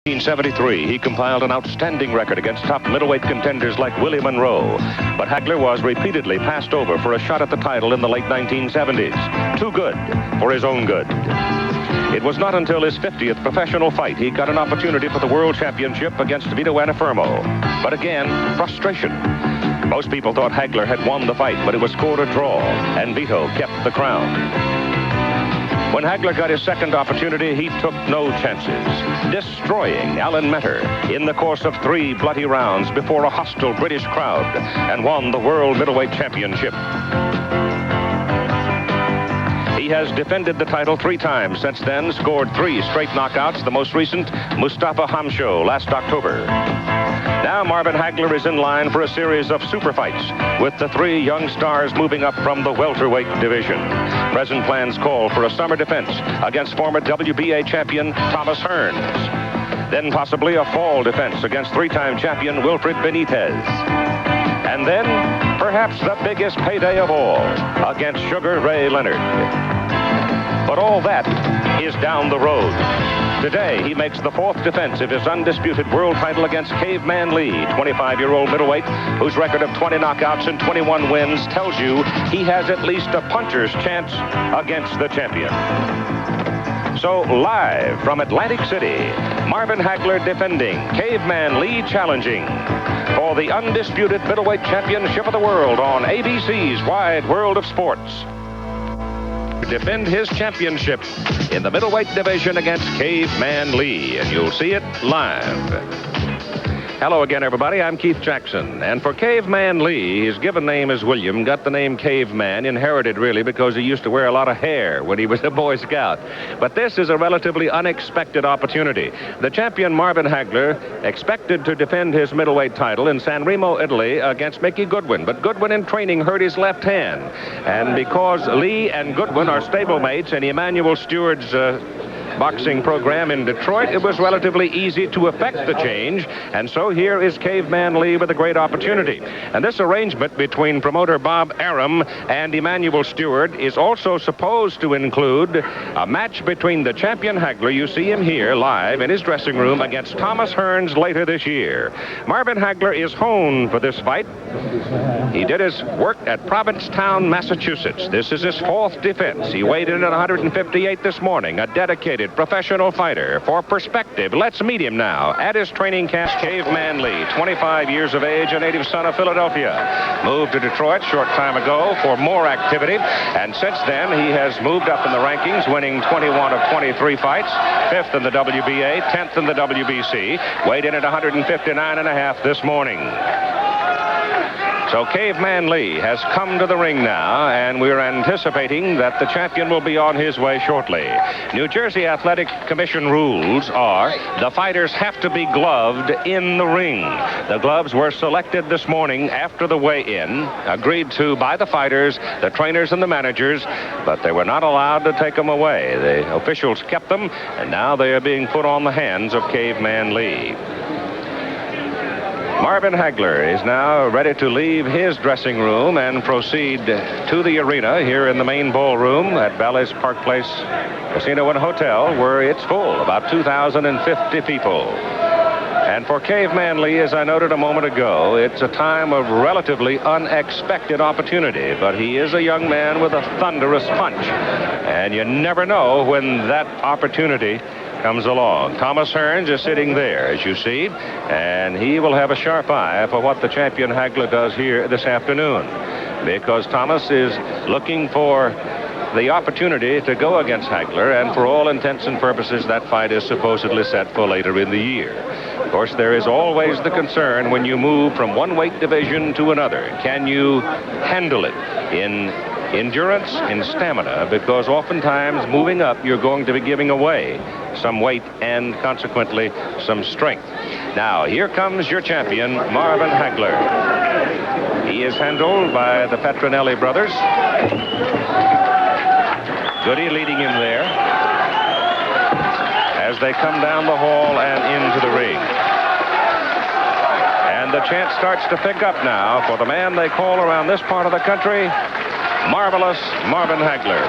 1973, he compiled an outstanding record against top middleweight contenders like Willie Monroe. But Hagler was repeatedly passed over for a shot at the title in the late 1970s. Too good for his own good. It was not until his 50th professional fight he got an opportunity for the world championship against Vito Antuofermo. But again, frustration. Most people thought Hagler had won the fight, but it was scored a draw, and Vito kept the crown. When Hagler got his second opportunity, he took no chances, destroying Alan Metter in the course of 3 bloody rounds before a hostile British crowd, and won the World Middleweight Championship. He has defended the title 3 times since then, scored 3 straight knockouts, the most recent, Mustafa Hamsho, last October. Now Marvin Hagler is in line for a series of super fights, with the 3 young stars moving up from the welterweight division. Present plans call for a summer defense against former WBA champion Thomas Hearns. Then possibly a fall defense against 3-time champion Wilfred Benitez. And then perhaps the biggest payday of all, against Sugar Ray Leonard. But all that is down the road. Today, he makes the 4th defense of his undisputed world title against Caveman Lee, 25-year-old middleweight, whose record of 20 knockouts and 21 wins tells you he has at least a puncher's chance against the champion. So, live from Atlantic City, Marvin Hagler defending, Caveman Lee challenging for the undisputed middleweight championship of the world on ABC's Wide World of Sports. Defend his championship in the middleweight division against Caveman Lee, and you'll see it live. Hello again, everybody. I'm Keith Jackson. And for Caveman Lee, his given name is William, got the name Caveman, inherited really because he used to wear a lot of hair when he was a Boy Scout. But this is a relatively unexpected opportunity. The champion Marvin Hagler expected to defend his middleweight title in San Remo, Italy against Mickey Goodwin. But Goodwin in training hurt his left hand. And because Lee and Goodwin are stablemates in Emanuel Stewart's boxing program in Detroit, it was relatively easy to effect the change, and so here is Caveman Lee with a great opportunity. And this arrangement between promoter Bob Arum and Emanuel Stewart is also supposed to include a match between the champion Hagler, you see him here live in his dressing room, against Thomas Hearns later this year. Marvin Hagler is honed for this fight. He did his work at Provincetown, Massachusetts. This is his 4th defense. He weighed in at 158 this morning, a dedicated professional fighter. For perspective, let's meet him now at his training camp. Caveman Lee, 25 years of age, a native son of Philadelphia. Moved to Detroit short time ago for more activity, and since then he has moved up in the rankings, winning 21 of 23 fights, 5th in the WBA, 10th in the WBC, weighed in at 159.5 this morning. So Caveman Lee has come to the ring now, and we're anticipating that the champion will be on his way shortly. New Jersey Athletic Commission rules are the fighters have to be gloved in the ring. The gloves were selected this morning after the weigh-in, agreed to by the fighters, the trainers, and the managers, but they were not allowed to take them away. The officials kept them, and now they are being put on the hands of Caveman Lee. Marvin Hagler is now ready to leave his dressing room and proceed to the arena here in the main ballroom at Bally's Park Place Casino and Hotel, where it's full, about 2,050 people. And for Caveman Lee, as I noted a moment ago, it's a time of relatively unexpected opportunity, but he is a young man with a thunderous punch, and you never know when that opportunity comes along. Thomas Hearns is sitting there, as you see, and he will have a sharp eye for what the champion Hagler does here this afternoon, because Thomas is looking for the opportunity to go against Hagler, and for all intents and purposes, that fight is supposedly set for later in the year. Of course, there is always the concern when you move from one weight division to another. Can you handle it in endurance, in stamina? Because oftentimes moving up, you're going to be giving away some weight and consequently some strength. Now, here comes your champion, Marvin Hagler. He is handled by the Petronelli brothers. Goody leading him there as they come down the hall and into the ring. And the chant starts to pick up now for the man they call around this part of the country Marvelous Marvin Hagler.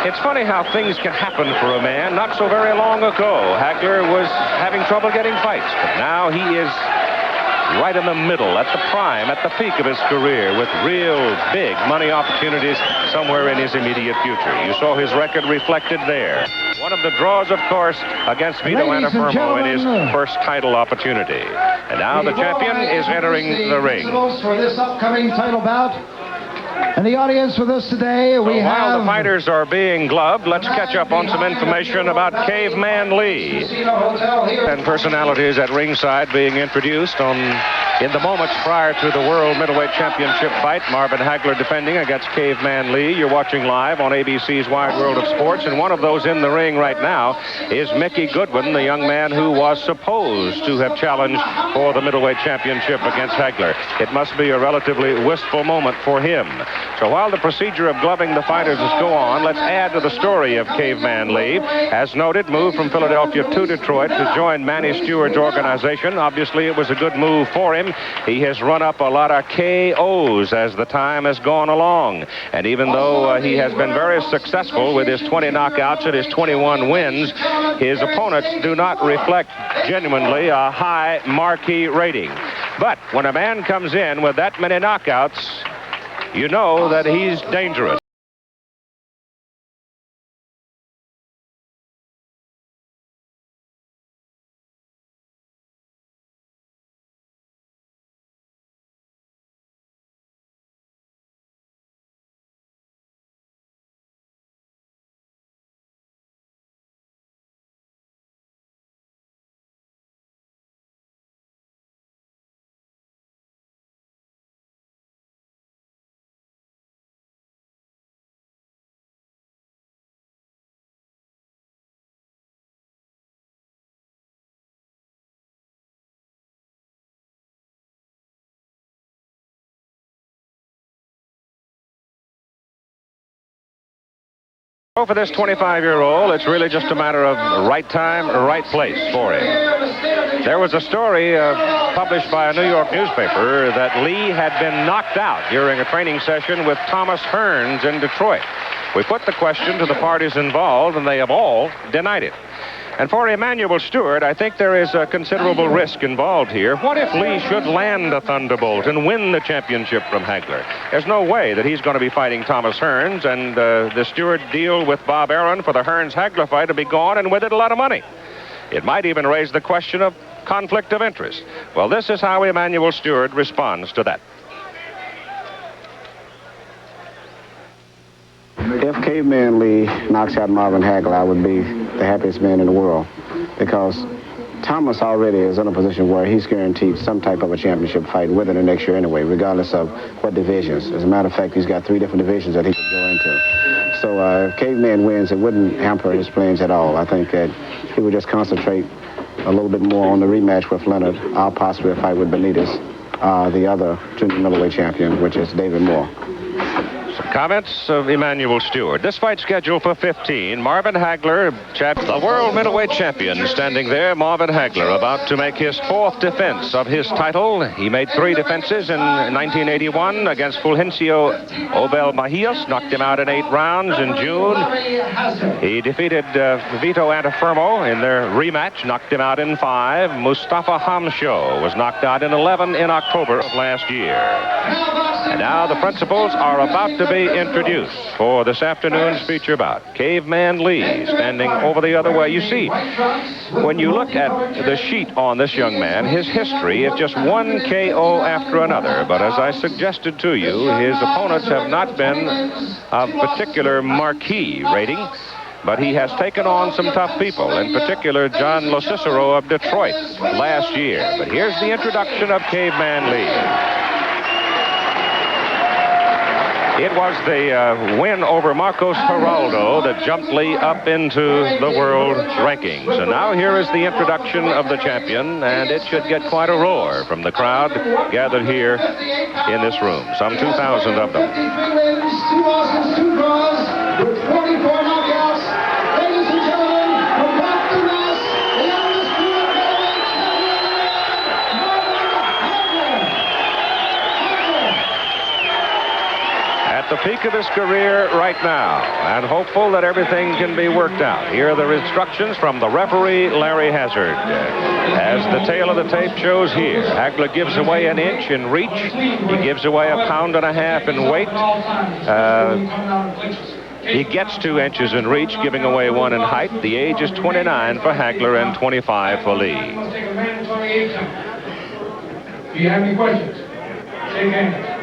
It's funny how things can happen for a man. Not so very long ago, Hagler was having trouble getting fights, but now he is right in the middle, at the prime, at the peak of his career, with real big money opportunities somewhere in his immediate future. You saw his record reflected there. One of the draws, of course, against Vito Antuofermo in his first title opportunity. And now the champion is entering the ring. For this upcoming title bout. And the audience with us today, we have... While the fighters are being gloved, let's catch up on some information about Caveman Lee. And personalities at ringside being introduced in the moments prior to the World Middleweight Championship fight. Marvin Hagler defending against Caveman Lee. You're watching live on ABC's Wide World of Sports. And one of those in the ring right now is Mickey Goodwin, the young man who was supposed to have challenged for the Middleweight Championship against Hagler. It must be a relatively wistful moment for him. So while the procedure of gloving the fighters is go on, let's add to the story of Caveman Lee. As noted, moved from Philadelphia to Detroit to join Manny Stewart's organization. Obviously, it was a good move for him. He has run up a lot of KOs as the time has gone along. And even though he has been very successful with his 20 knockouts and his 21 wins, his opponents do not reflect genuinely a high marquee rating. But when a man comes in with that many knockouts, you know that he's dangerous. For this 25-year-old, it's really just a matter of right time, right place for him. There was a story published by a New York newspaper that Lee had been knocked out during a training session with Thomas Hearns in Detroit. We put the question to the parties involved, and they have all denied it. And for Emanuel Stewart, I think there is a considerable risk involved here. What if Lee should land a thunderbolt and win the championship from Hagler? There's no way that he's going to be fighting Thomas Hearns, and the Stewart deal with Bob Arum for the Hearns-Hagler fight will be gone, and with it a lot of money. It might even raise the question of conflict of interest. Well, this is how Emanuel Stewart responds to that. If Caveman Lee knocks out Marvin Hagler, I would be the happiest man in the world, because Thomas already is in a position where he's guaranteed some type of a championship fight within the next year anyway, regardless of what divisions. As a matter of fact, he's got 3 different divisions that he could go into. So if Caveman wins, it wouldn't hamper his plans at all. I think that he would just concentrate a little bit more on the rematch with Leonard, or possibly a fight with Benitez, the other junior middleweight champion, which is David Moore. Comments of Emanuel Stewart. This fight scheduled for 15. Marvin Hagler, the world middleweight champion, standing there. Marvin Hagler about to make his 4th defense of his title. He made 3 defenses in 1981 against Fulgencio Obel Mejias, knocked him out in 8 rounds in June. He defeated Vito Antuofermo in their rematch, knocked him out in 5. Mustafa Hamsho was knocked out in 11 in October of last year. And now the principals are about to be introduced for this afternoon's feature bout. Caveman Lee standing over the other way. You see, when you look at the sheet on this young man, his history is just one KO after another. But as I suggested to you, his opponents have not been of particular marquee rating. But he has taken on some tough people, in particular John Locicero of Detroit last year. But here's the introduction of Caveman Lee. It was the win over Marcos Geraldo that jumped Lee up into the world rankings. And now here is the introduction of the champion, and it should get quite a roar from the crowd gathered here in this room. Some 2,000 of them. 3 wins, 2 losses, 2 draws, with 44 knockouts. Ladies and gentlemen, from Bob the Mass, the undisputed middleweight champion, Marvin Hagler. At the peak of his career right now and hopeful that everything can be worked out. Here are the instructions from the referee, Larry Hazard. As the tail of the tape shows here, Hagler gives away an inch in reach. He gives away 1.5 pounds in weight. He gets 2 inches in reach, giving away 1 in height. The age is 29 for Hagler and 25 for Lee. Do you have any questions? Shake hands.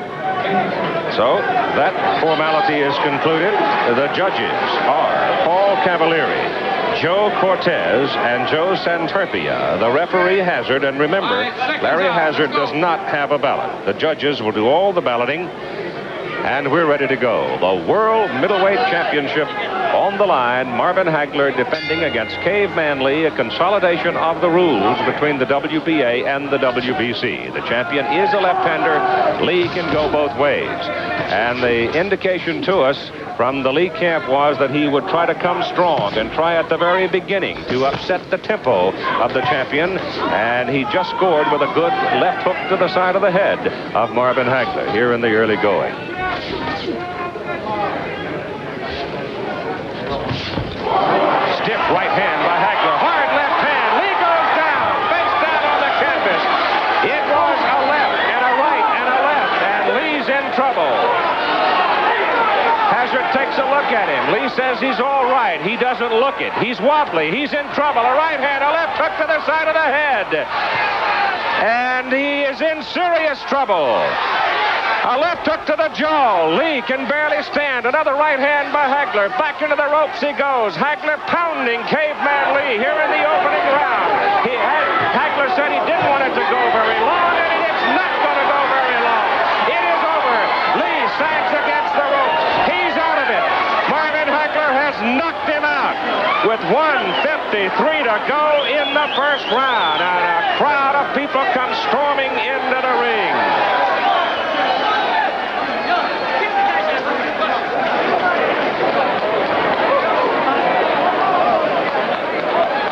So that formality is concluded. The judges are Paul Cavalieri, Joe Cortez, and Joe Santerpia. The referee, Hazard. And remember, Larry Hazard does not have a ballot. The judges will do all the balloting. And we're ready to go. The World Middleweight Championship on the line. Marvin Hagler defending against Caveman Lee, a consolidation of the rules between the WBA and the WBC. The champion is a left-hander. Lee can go both ways. And the indication to us from the Lee camp was that he would try to come strong and try at the very beginning to upset the tempo of the champion. And he just scored with a good left hook to the side of the head of Marvin Hagler here in the early going. Stiff right hand by Hagler. Hard left hand. Lee goes down. Face down on the canvas. It was a left and a right and a left. And Lee's in trouble. Hazard takes a look at him. Lee says he's all right. He doesn't look it. He's wobbly. He's in trouble. A right hand, a left hook to the side of the head. And he is in serious trouble. A left hook to the jaw. Lee can barely stand. Another right hand by Hagler. Back into the ropes he goes. Hagler pounding Caveman Lee here in the opening round. Hagler said he didn't want it to go very long, and it's not going to go very long. It is over. Lee sags against the ropes. He's out of it. Marvin Hagler has knocked him out with 1:53 to go in the first round. And a crowd of people come storming into the ring.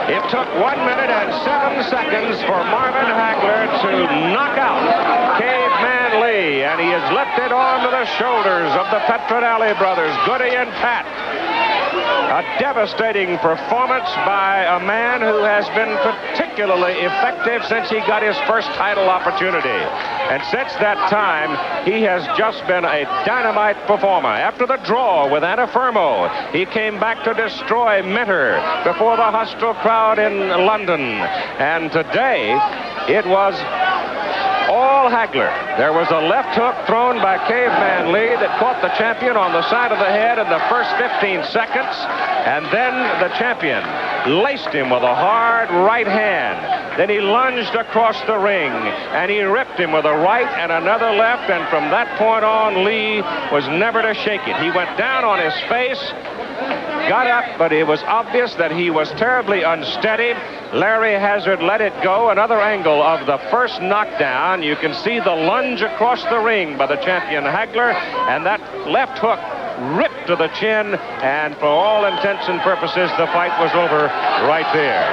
It took 1 minute and 7 seconds for Marvin Hagler to knock out Caveman Lee, and he has lifted onto the shoulders of the Petronelli brothers, Goody and Pat. A devastating performance by a man who has been particularly effective since he got his first title opportunity. And since that time, he has just been a dynamite performer. After the draw with Anafermo, he came back to destroy Minter before the hostile crowd in London. And today, it was all Hagler. There was a left hook thrown by Caveman Lee that caught the champion on the side of the head in the first 15 seconds. And then the champion laced him with a hard right hand. Then he lunged across the ring, and he ripped him with a right and another left. And from that point on, Lee was never to shake it. He went down on his face, got up, but it was obvious that he was terribly unsteady. Larry Hazard let it go. Another angle of the first knockdown. You can see the lunge across the ring by the champion Hagler, and that left hook ripped to the chin, and for all intents and purposes, the fight was over right there.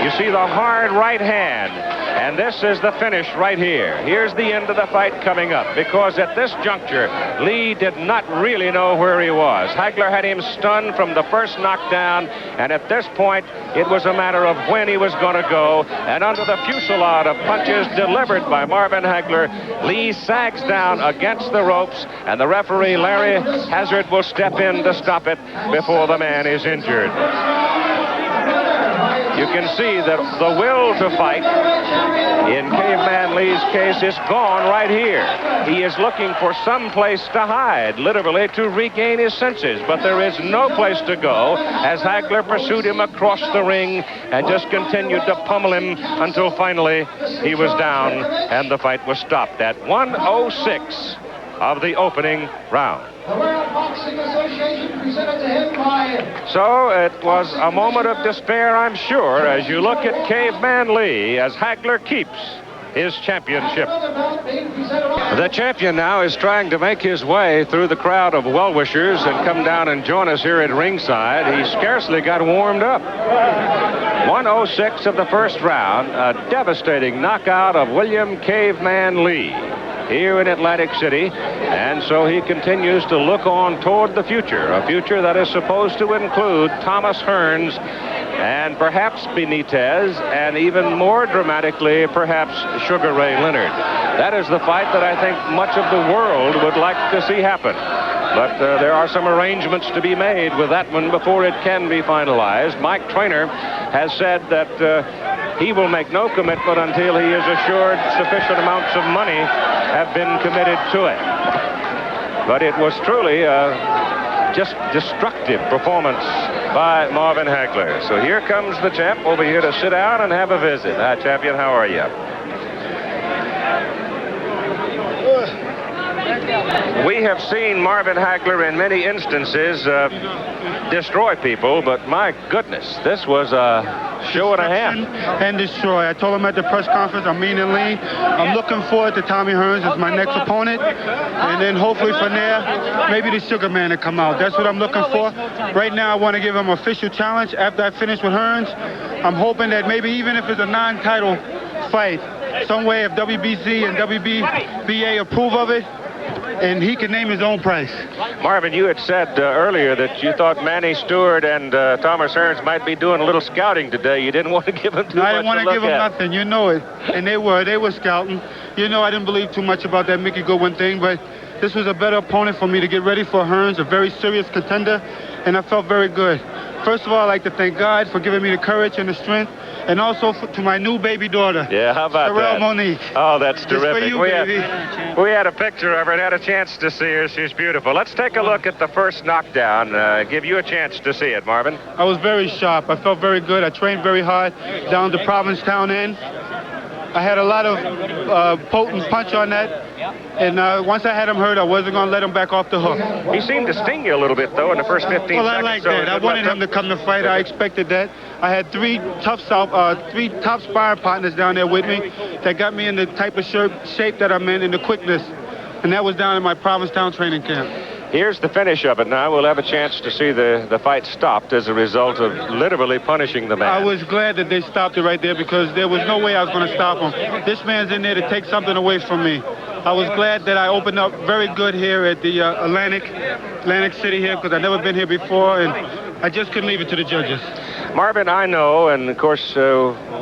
You see the hard right hand, and this is the finish right here. Here's the end of the fight coming up, because at this juncture, Lee did not really know where he was. Hagler had him stunned from the first knockdown, and at this point, it was a matter of when he was going to go. And under the fusillade of punches delivered by Marvin Hagler, Lee sags down against the ropes, and the referee, Larry Hazard, will step in to stop it before the man is injured. You can see that the will to fight in Caveman Lee's case is gone right here. He is looking for some place to hide, literally to regain his senses. But there is no place to go as Hagler pursued him across the ring and just continued to pummel him until finally he was down and the fight was stopped at 1:06 of the opening round. The World Boxing Association presented to him by... So it was a moment of despair, I'm sure, as you look at Caveman Lee as Hagler keeps his championship. The champion now is trying to make his way through the crowd of well-wishers and come down and join us here at ringside. He scarcely got warmed up. 1:06 of the first round, a devastating knockout of William Caveman Lee. here in Atlantic City. And so he continues to look on toward the future, a future that is supposed to include Thomas Hearns and perhaps Benitez, and even more dramatically, perhaps Sugar Ray Leonard. That is the fight that I think much of the world would like to see happen. But there are some arrangements to be made with that one before it can be finalized. Mike Traynor has said that he will make no commitment until he is assured sufficient amounts of money have been committed to it. But it was truly just destructive performance by Marvin Hagler. So here comes the champ over here to sit down and have a visit. Hi, champion, how are you? We have seen Marvin Hagler in many instances destroy people, but my goodness, this was a show and a half. And destroy. I told him at the press conference, I'm mean and lean. I'm looking forward to Tommy Hearns as my next opponent. And then hopefully from there, maybe the Sugar Man will come out. That's what I'm looking for. Right now, I want to give him an official challenge after I finish with Hearns. I'm hoping that maybe even if it's a non-title fight, some way if WBC and WBA approve of it, and he can name his own price. Marvin, you had said earlier that you thought Manny Stewart and Thomas Hearns might be doing a little scouting today. You didn't want to give him too much. I didn't want to give him nothing. You know it. And they were scouting. You know, I didn't believe too much about that Mickey Goodwin thing, but this was a better opponent for me to get ready for Hearns, a very serious contender, and I felt very good. First of all, I'd like to thank God for giving me the courage and the strength, and also to my new baby daughter. Yeah, how about Sorrel that? Monique. Oh, that's terrific. For you, we had a picture of her and had a chance to see her. She's beautiful. Let's take a look at the first knockdown. Give you a chance to see it, Marvin. I was very sharp. I felt very good. I trained very hard down the Provincetown end. I had a lot of potent punch on that. And once I had him hurt, I wasn't going to let him back off the hook. He seemed to sting you a little bit, though, in the first 15 seconds. Well, I like that. I wanted him to come to fight. I expected that. I had three top sparring partners down there with me that got me in the type of shape that I'm in and the quickness. And that was down in my Provincetown training camp. Here's the finish of it now. We'll have a chance to see the fight stopped as a result of literally punishing the man. I was glad that they stopped it right there because there was no way I was going to stop him. This man's in there to take something away from me. I was glad that I opened up very good here at the Atlantic City here because I've never been here before, and I just couldn't leave it to the judges. Marvin, I know, and of course,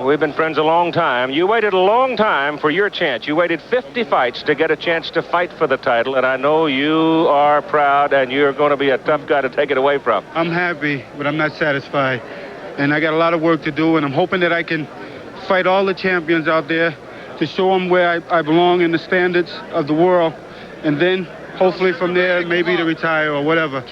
we've been friends a long time. You waited a long time for your chance. You waited 50 fights to get a chance to fight for the title, and I know you are proud, and you're going to be a tough guy to take it away from. I'm happy, but I'm not satisfied. And I got a lot of work to do, and I'm hoping that I can fight all the champions out there to show them where I belong in the standards of the world, and then hopefully from there, maybe to retire or whatever.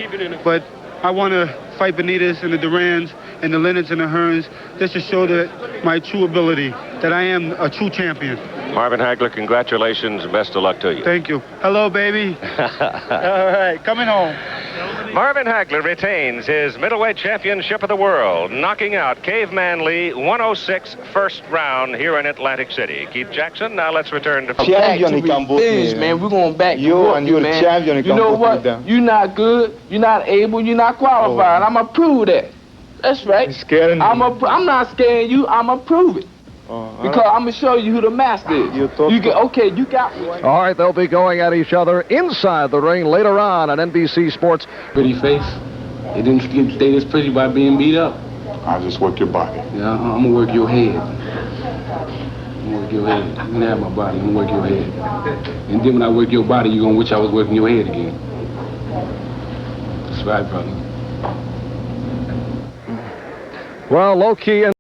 But I want to fight Benitez and the Durans and the Leonards and the Hearns just to show that my true ability, that I am a true champion. Marvin Hagler, congratulations and best of luck to you. Thank you. Hello, baby. All right, coming home. Marvin Hagler retains his middleweight championship of the world, knocking out Caveman Lee 106 first round here in Atlantic City. Keith Jackson, now let's return to... Champion in Cambodia, man. We're going back. You're the champion in Cambodia. You know what? You're not good. You're not able. You're not qualified. I'm going to prove that. That's right. I'm not scaring you. I'm going to prove it. Because I'm going to show you who the master is. You got me. All right, they'll be going at each other inside the ring later on NBC Sports. Pretty face. It didn't stay this pretty by being beat up. I'll just work your body. Yeah, I'm going to work your head. I'm going to work your head. You can have my body. I'm going to work your head. And then when I work your body, you're going to wish I was working your head again. That's right, brother. Well, low-key...